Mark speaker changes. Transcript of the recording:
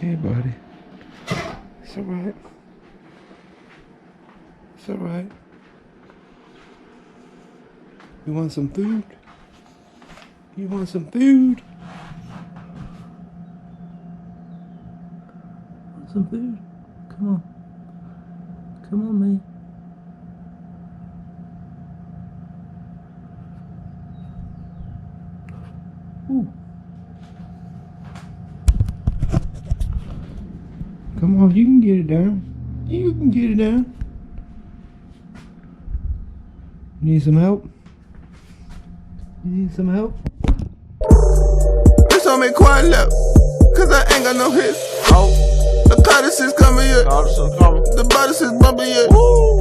Speaker 1: Hey, buddy. It's alright. It's alright. You want some food? You want some food? Want some food? Come on. Come on, man. Ooh. Come on, you can get it down. You can get it down. Need some help? You need some help?
Speaker 2: Bitch on me quiet left, cause I ain't got no hits. Oh. The Cottis is coming yet. The bodice is bumping yet. Woo.